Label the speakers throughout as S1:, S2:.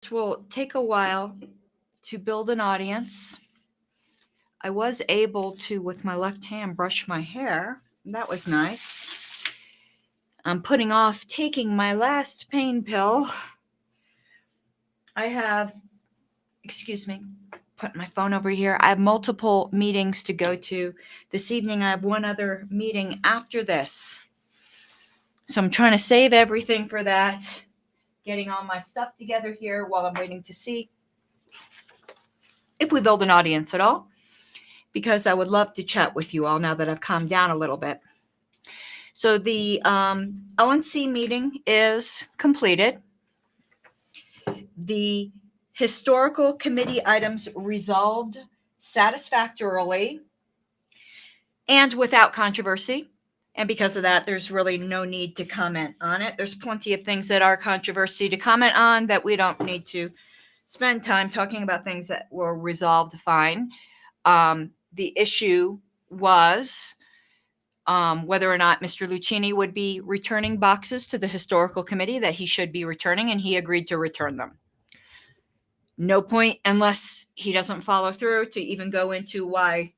S1: This will take a while to build an audience. I was able to, with my left hand, brush my hair. That was nice. I'm putting off taking my last pain pill. I have, excuse me, put my phone over here. I have multiple meetings to go to. This evening, I have one other meeting after this. So I'm trying to save everything for that. Getting all my stuff together here while I'm waiting to see if we build an audience at all, because I would love to chat with you all now that I've calmed down a little bit. So the LNC meeting is completed. The historical committee items resolved satisfactorily and without controversy. And because of that, there's really no need to comment on it. There's plenty of things that are controversy to comment on that we don't need to spend time talking about. Things that were resolved fine. The issue was whether or not Mr. Lucchini would be returning boxes to the historical committee that he should be returning, and he agreed to return them. No point, unless he doesn't follow through, to even go into why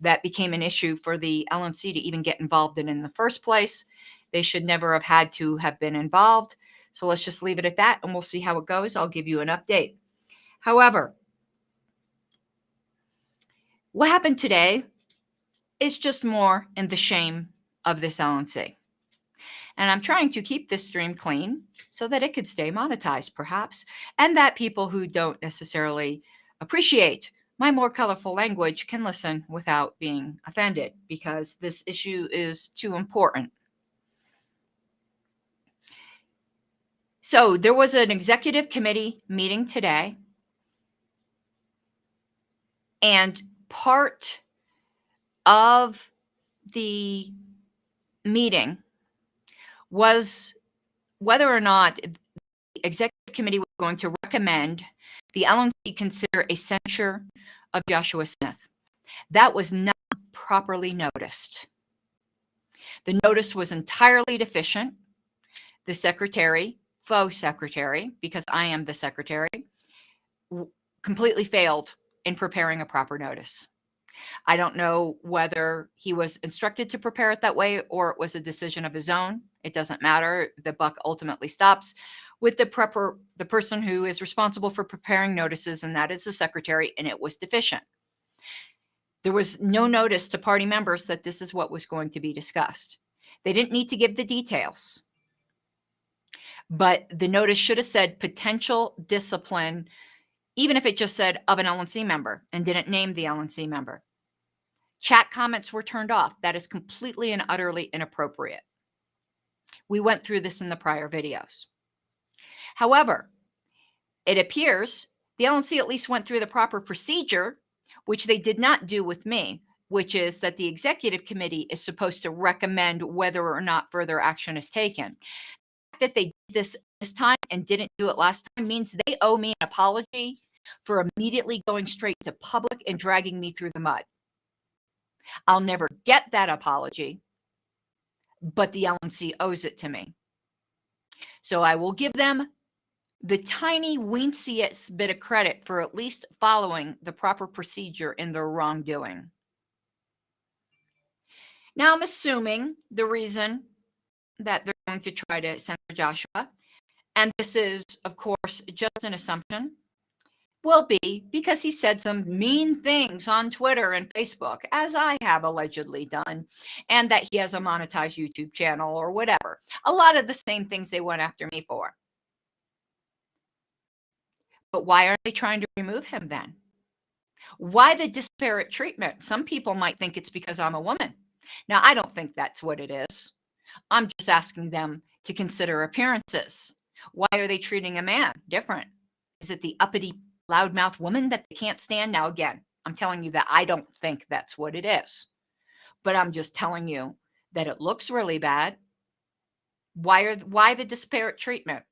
S1: that became an issue for the LNC to even get involved in the first place. They should never have had to have been involved. So let's just leave it at that, and we'll see how it goes. I'll give you an update. However, what happened today is just more in the shame of this LNC. And I'm trying to keep this stream clean so that it could stay monetized, perhaps, and that people who don't necessarily appreciate my more colorful language can listen without being offended, because this issue is too important. So there was an executive committee meeting today, and part of the meeting was whether or not the executive committee was going to recommend the LNC consider a censure of Joshua Smith. That was not properly noticed. The notice was entirely deficient. The secretary, faux secretary, because I am the secretary, completely failed in preparing a proper notice. I don't know whether he was instructed to prepare it that way or it was a decision of his own. It doesn't matter. The buck ultimately stops with the person who is responsible for preparing notices, and that is the secretary, and it was deficient. There was no notice to party members that this is what was going to be discussed. They didn't need to give the details, but the notice should have said potential discipline, even if it just said of an LNC member and didn't name the LNC member. Chat comments were turned off. That is completely and utterly inappropriate. We went through this in the prior videos. However, it appears the LNC at least went through the proper procedure, which they did not do with me, which is that the executive committee is supposed to recommend whether or not further action is taken. That they did this time and didn't do it last time means they owe me an apology for immediately going straight to public and dragging me through the mud. I'll never get that apology, but the LNC owes it to me. So I will give them the tiny weensiest bit of credit for at least following the proper procedure in their wrongdoing. Now I'm assuming the reason that they're going to try to censor Joshua, and this is, of course, just an assumption, will be because he said some mean things on Twitter and Facebook, as I have allegedly done, and that he has a monetized YouTube channel or whatever. A lot of the same things they went after me for. But why are they trying to remove him then? Why the disparate treatment? Some people might think it's because I'm a woman. Now, I don't think that's what it is. I'm just asking them to consider appearances. Why are they treating a man different? Is it the uppity, loudmouth woman that they can't stand? Now, again, I'm telling you that I don't think that's what it is. But I'm just telling you that it looks really bad. Why the disparate treatment?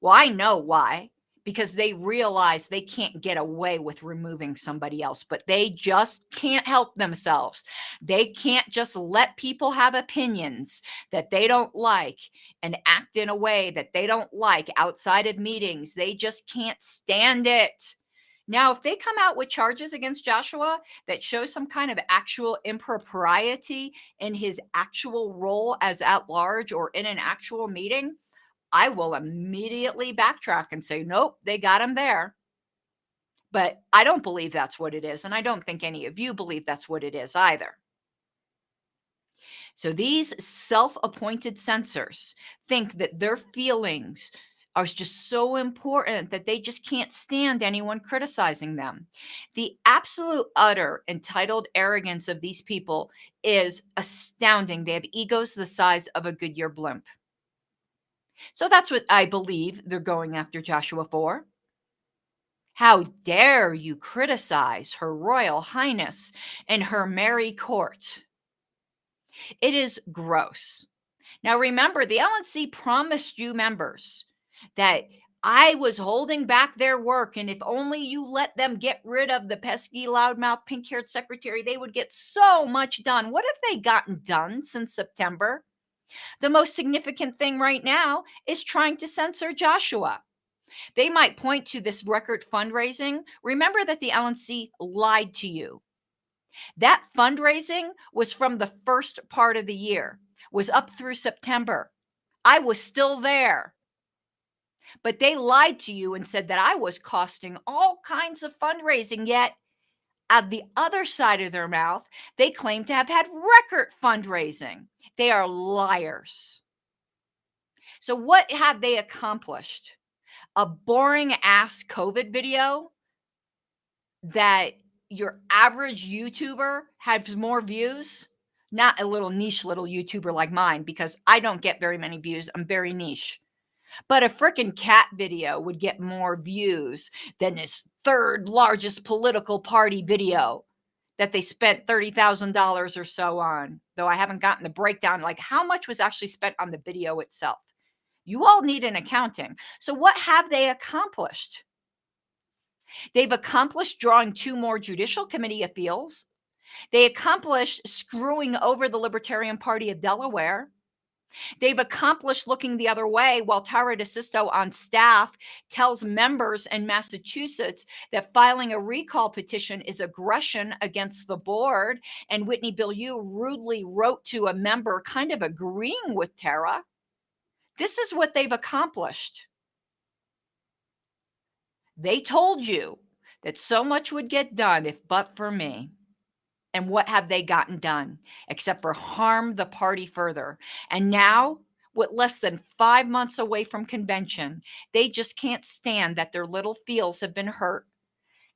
S1: Well, I know why. because they realize they can't get away with removing somebody else, but they just can't help themselves. They can't just let people have opinions that they don't like and act in a way that they don't like outside of meetings. They just can't stand it. Now, if they come out with charges against Joshua that show some kind of actual impropriety in his actual role as at large or in an actual meeting, I will immediately backtrack and say, nope, they got him there. But I don't believe that's what it is. And I don't think any of you believe that's what it is either. So these self appointed censors think that their feelings are just so important that they just can't stand anyone criticizing them. The absolute utter entitled arrogance of these people is astounding. They have egos the size of a Goodyear blimp. So that's what I believe they're going after Joshua for. How dare you criticize Her Royal Highness and her merry court? It is gross. Now, remember, the LNC promised you members that I was holding back their work, and if only you let them get rid of the pesky, loudmouth, pink haired secretary, they would get so much done. What have they gotten done since September? The most significant thing right now is trying to censor Joshua. They might point to this record fundraising. Remember that the LNC lied to you. That fundraising was from the first part of the year, was up through September. I was still there. But they lied to you and said that I was costing all kinds of fundraising, yet at the other side of their mouth, they claim to have had record fundraising. They are liars. So, what have they accomplished? A boring ass COVID video that your average YouTuber has more views, not a little niche little YouTuber like mine, because I don't get very many views. I'm very niche. But a freaking cat video would get more views than this third largest political party video that they spent $30,000 or so on. Though I haven't gotten the breakdown, like how much was actually spent on the video itself. You all need an accounting. So, what have they accomplished? They've accomplished drawing 2 more judicial committee appeals. They accomplished screwing over the Libertarian Party of Delaware. They've accomplished looking the other way while Tara DeSisto on staff tells members in Massachusetts that filing a recall petition is aggression against the board. And Whitney Bilyeu rudely wrote to a member kind of agreeing with Tara. This is what they've accomplished. They told you that so much would get done if but for me. And what have they gotten done except for harm the party further? And now, with less than 5 months away from convention, they just can't stand that their little feels have been hurt.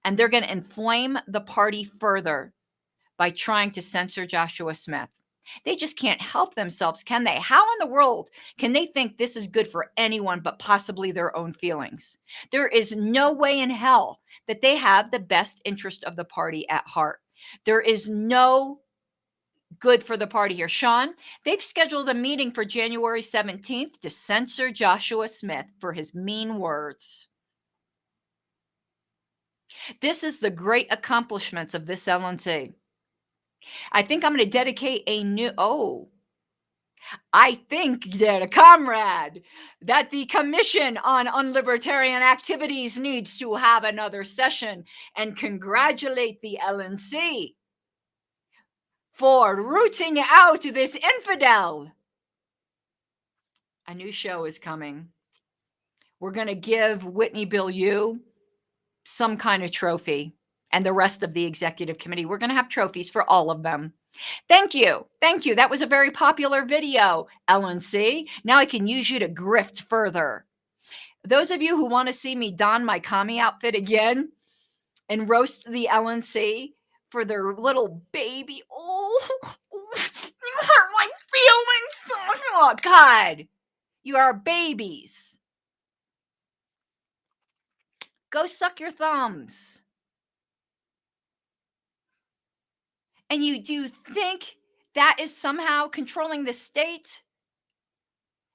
S1: And they're going to inflame the party further by trying to censor Joshua Smith. They just can't help themselves, can they? How in the world can they think this is good for anyone but possibly their own feelings? There is no way in hell that they have the best interest of the party at heart. There is no good for the party here. Sean, they've scheduled a meeting for January 17th to censor Joshua Smith for his mean words. This is the great accomplishments of this LNC. I think I'm going to dedicate a new, I think that a comrade, that the Commission on Unlibertarian Activities needs to have another session and congratulate the LNC for rooting out this infidel. A new show is coming. We're going to give Whitney Bilyeu some kind of trophy and the rest of the executive committee. We're going to have trophies for all of them. Thank you. Thank you. That was a very popular video, LNC. Now I can use you to grift further. Those of you who want to see me don my commie outfit again and roast the LNC for their little baby. Oh, you hurt my feelings. Oh, God. You are babies. Go suck your thumbs. And you do think that is somehow controlling the state?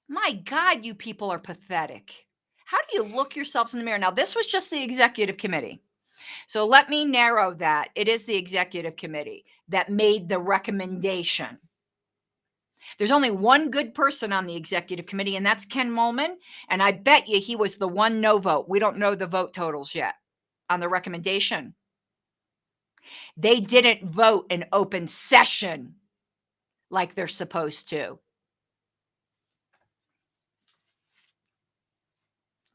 S1: My God, you people are pathetic. How do you look yourselves in the mirror? Now, this was just the executive committee. So let me narrow that. It is the executive committee that made the recommendation. There's only one good person on the executive committee, and that's Ken Molman. And I bet you he was the one no vote. We don't know the vote totals yet on the recommendation. They didn't vote in open session like they're supposed to.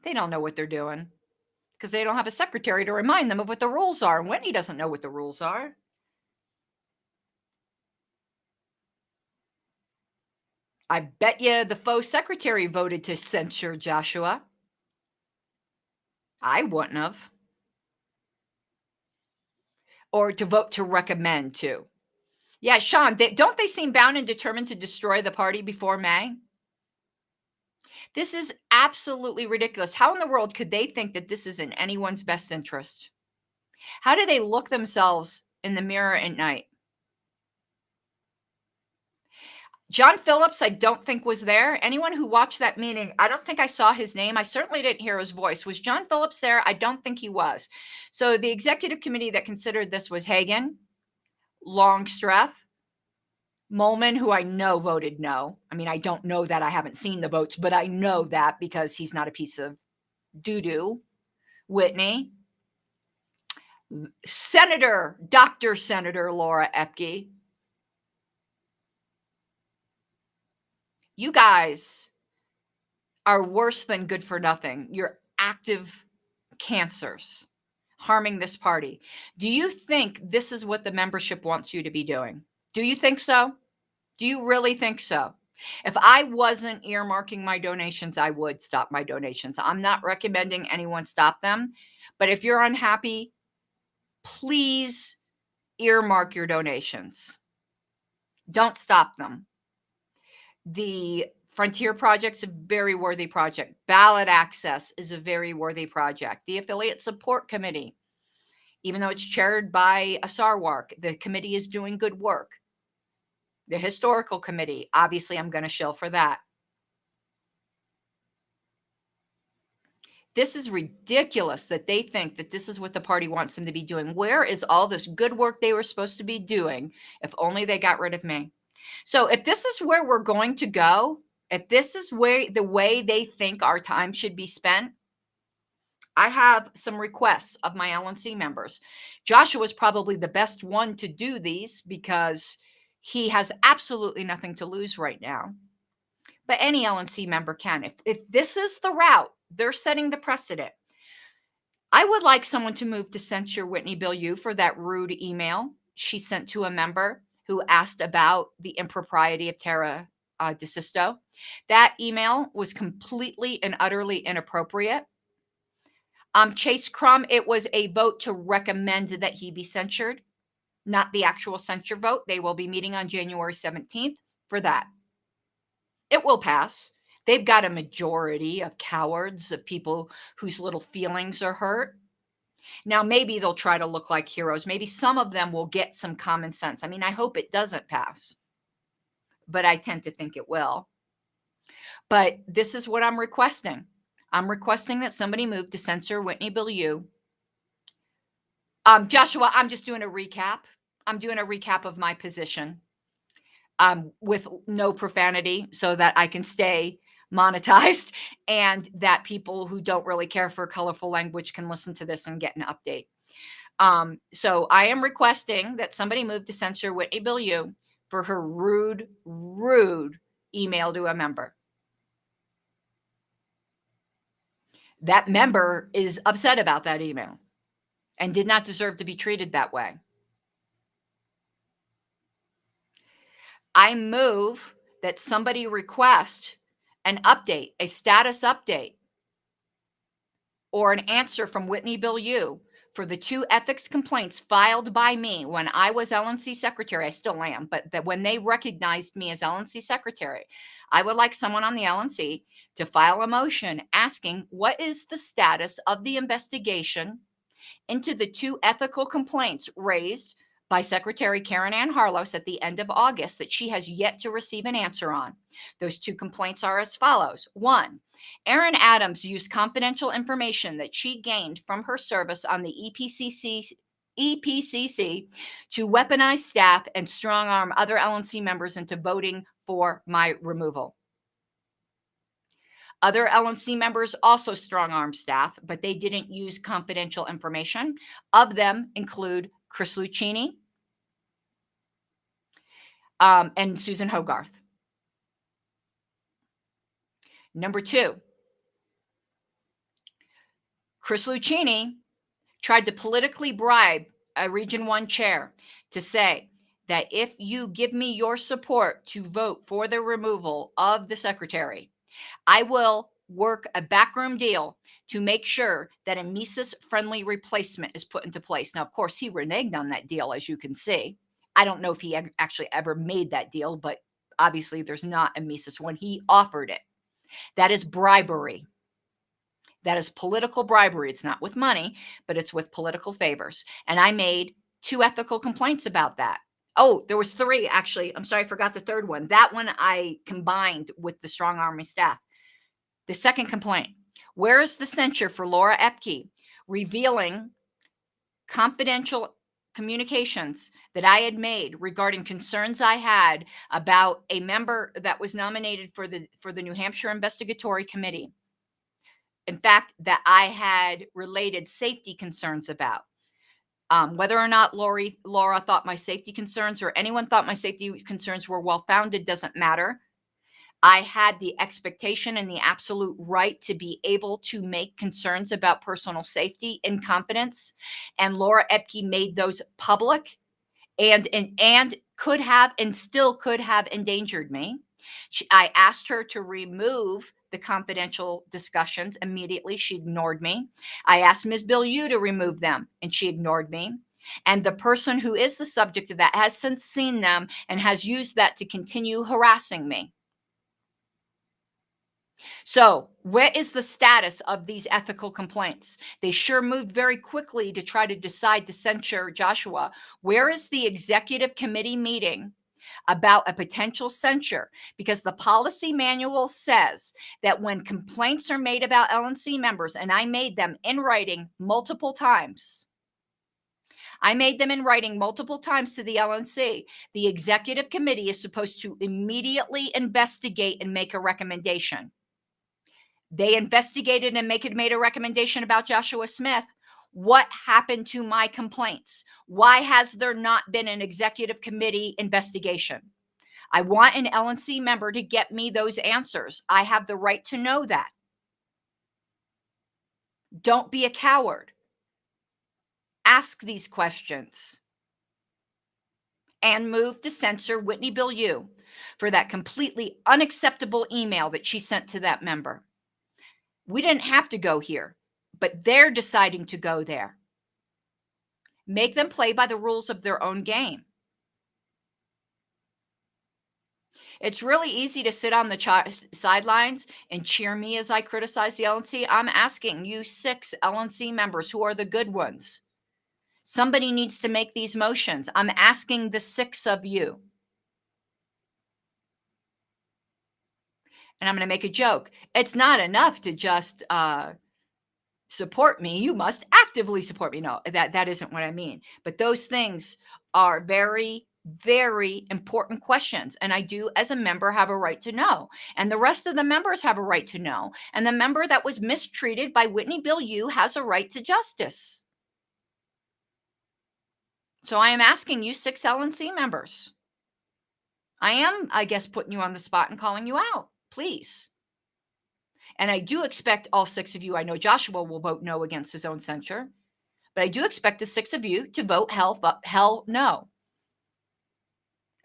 S1: They don't know what they're doing because they don't have a secretary to remind them of what the rules are. And Whitney doesn't know what the rules are. I bet you the faux secretary voted to censure Joshua. I wouldn't have. Or to vote to recommend too. Yeah, Sean, don't they seem bound and determined to destroy the party before May? This is absolutely ridiculous. How in the world could they think that this is in anyone's best interest? How do they look themselves in the mirror at night? John Phillips, I don't think was there. Anyone who watched that meeting, I don't think I saw his name. I certainly didn't hear his voice. Was John Phillips there? I don't think he was. So the executive committee that considered this was Hagan, Longstreth, Molman, who I know voted no. I mean, I don't know that. I haven't seen the votes, but I know that because he's not a piece of doo-doo. Whitney, Dr. Senator Laura Epke. You guys are worse than good for nothing. You're active cancers harming this party. Do you think this is what the membership wants you to be doing? Do you think so? Do you really think so? If I wasn't earmarking my donations, I would stop my donations. I'm not recommending anyone stop them. But if you're unhappy, please earmark your donations. Don't stop them. The Frontier Project's a very worthy project. Ballot access is a very worthy project. The Affiliate Support Committee, even though it's chaired by a Sarwark, the committee is doing good work. The Historical Committee, obviously I'm going to shill for that. This is ridiculous that they think that this is what the party wants them to be doing. Where is all this good work they were supposed to be doing if only they got rid of me? So if this is where we're going to go, if this is where the way they think our time should be spent, I have some requests of my LNC members. Joshua is probably the best one to do these because he has absolutely nothing to lose right now. But any LNC member can. If this is the route, they're setting the precedent. I would like someone to move to censure Whitney Bilyeu for that rude email she sent to a member who asked about the impropriety of Tara DeSisto. That email was completely and utterly inappropriate. Chase Crum, it was a vote to recommend that he be censured, not the actual censure vote. They will be meeting on January 17th for that. It will pass. They've got a majority of cowards, of people whose little feelings are hurt. Now, maybe they'll try to look like heroes. Maybe some of them will get some common sense. I mean, I hope it doesn't pass, but I tend to think it will. But this is what I'm requesting. I'm requesting that somebody move to censor Whitney Bilyeu. Joshua, I'm just doing a recap. I'm doing a recap of my position with no profanity so that I can stay monetized and that people who don't really care for colorful language can listen to this and get an update. So I am requesting that somebody move to censor Whitney Bilyeu for her rude email to a member. That member is upset about that email and did not deserve to be treated that way. I move that somebody request an update, a status update, or an answer from Whitney Bilyeu for the 2 ethics complaints filed by me when I was LNC secretary. I still am, but that when they recognized me as LNC secretary, I would like someone on the LNC to file a motion asking what is the status of the investigation into the 2 ethical complaints raised by Secretary Karen Ann Harlos at the end of August that she has yet to receive an answer on. Those two complaints are as follows. 1, Erin Adams used confidential information that she gained from her service on the EPCC to weaponize staff and strong-arm other LNC members into voting for my removal. Other LNC members also strong-arm staff, but they didn't use confidential information. Of them include Chris Lucchini and Susan Hogarth. Number 2, Chris Lucchini tried to politically bribe a Region 1 chair to say that if you give me your support to vote for the removal of the secretary, I will work a backroom deal to make sure that a Mises-friendly replacement is put into place. Now, of course, he reneged on that deal, as you can see. I don't know if he actually ever made that deal, but obviously there's not a Mises one. He offered it. That is bribery. That is political bribery. It's not with money, but it's with political favors. And I made 2 ethical complaints about that. Oh, there was 3, actually. I'm sorry, I forgot the third one. That one I combined with the strong army staff. The second complaint, where is the censure for Laura Epke revealing confidential communications that I had made regarding concerns I had about a member that was nominated for the New Hampshire Investigatory Committee? In fact, that I had related safety concerns about. Whether or not Laura thought my safety concerns or anyone thought my safety concerns were well-founded doesn't matter. I had the expectation and the absolute right to be able to make concerns about personal safety in confidence. And Laura Epke made those public and could have and still could have endangered me. I asked her to remove the confidential discussions immediately. She ignored me. I asked Ms. Bilyeu to remove them, and she ignored me. And the person who is the subject of that has since seen them and has used that to continue harassing me. So, what is the status of these ethical complaints? They sure moved very quickly to try to decide to censure Joshua. Where is the executive committee meeting about a potential censure? Because the policy manual says that when complaints are made about LNC members, and I made them in writing multiple times, to the LNC. The executive committee is supposed to immediately investigate and make a recommendation. They investigated and made a recommendation about Joshua Smith. What happened to my complaints? Why has there not been an executive committee investigation? I want an LNC member to get me those answers. I have the right to know that. Don't be a coward. Ask these questions. And move to censor Whitney Bilyeu for that completely unacceptable email that she sent to that member. We didn't have to go here, but they're deciding to go there. Make them play by the rules of their own game. It's really easy to sit on the sidelines and cheer me as I criticize the LNC. I'm asking you 6 LNC members who are the good ones. Somebody needs to make these motions. I'm asking the 6 of you. And I'm going to make a joke. It's not enough to just support me. You must actively support me. No, that isn't what I mean. But those things are very, very important questions. And I do, as a member, have a right to know. And the rest of the members have a right to know. And the member that was mistreated by Whitney Bilyeu has a right to justice. So I am asking you 6 LNC members. I am, I guess, putting you on the spot and calling you out. Please. And I do expect all 6 of you, I know Joshua will vote no against his own censure, but I do expect the 6 of you to vote hell no.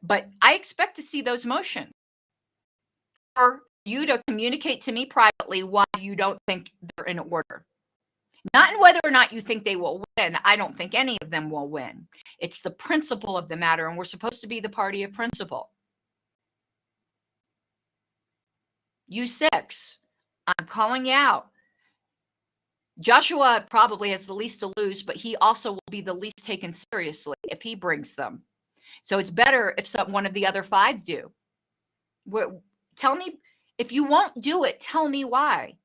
S1: But I expect to see those motions. For you to communicate to me privately why you don't think they're in order. Not in whether or not you think they will win. I don't think any of them will win. It's the principle of the matter, and we're supposed to be the party of principle. You 6, I'm calling you out. Joshua probably has the least to lose, but he also will be the least taken seriously if he brings them. So it's better if one of the other 5 do. Tell me, if you won't do it, tell me why.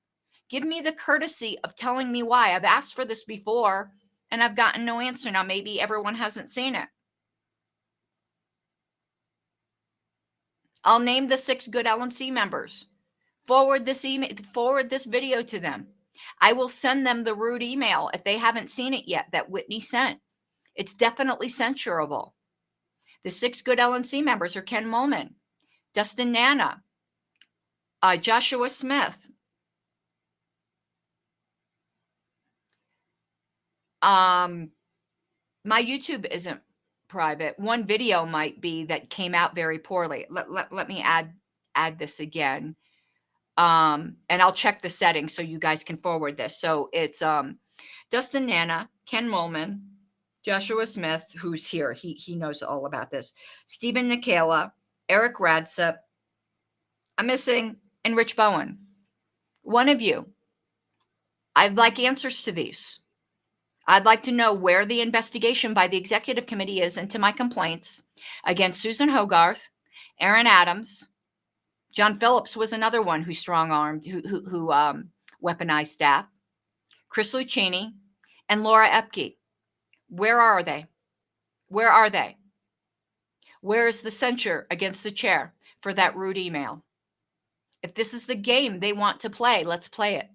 S1: Give me the courtesy of telling me why. I've asked for this before and I've gotten no answer. Now, maybe everyone hasn't seen it. I'll name the 6 good LNC members. Forward this video to them. I will send them the rude email if they haven't seen it yet that Whitney sent. It's definitely censurable. The 6 good LNC members are Ken Molman, Dustin Nana, Joshua Smith, my YouTube isn't private. One video might be that came out very poorly. Let me add this again. And I'll check the settings so you guys can forward this. So it's Dustin Nana, Ken Molman, Joshua Smith, who's here. He knows all about this. Stephen Nikala, Eric Radsep. I'm missing, and Rich Bowen. One of you. I'd like answers to these. I'd like to know where the investigation by the executive committee is into my complaints against Susan Hogarth, Aaron Adams. John Phillips was another one who strong-armed, who weaponized staff. Chris Lucchini and Laura Epke. Where are they? Where are they? Where is the censure against the chair for that rude email? If this is the game they want to play, let's play it.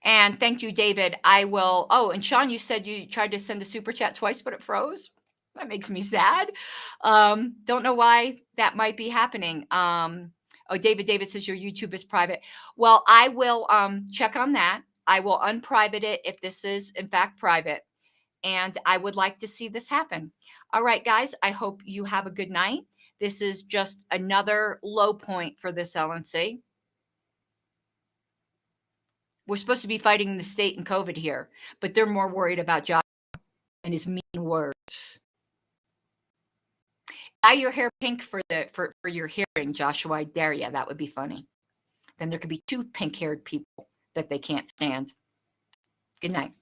S1: And thank you, David. I will. Oh, and Sean, you said you tried to send a super chat twice, but it froze. That makes me sad. Don't know why that might be happening. Oh, David says your YouTube is private. Well, I will check on that. I will unprivate it if this is in fact private. And I would like to see this happen. All right, guys, I hope you have a good night. This is just another low point for this LNC. We're supposed to be fighting the state and COVID here, but they're more worried about Joshua and his mean words. Dye your hair pink for your hearing, Joshua. I dare you. That would be funny. Then there could be 2 pink-haired people that they can't stand. Good night.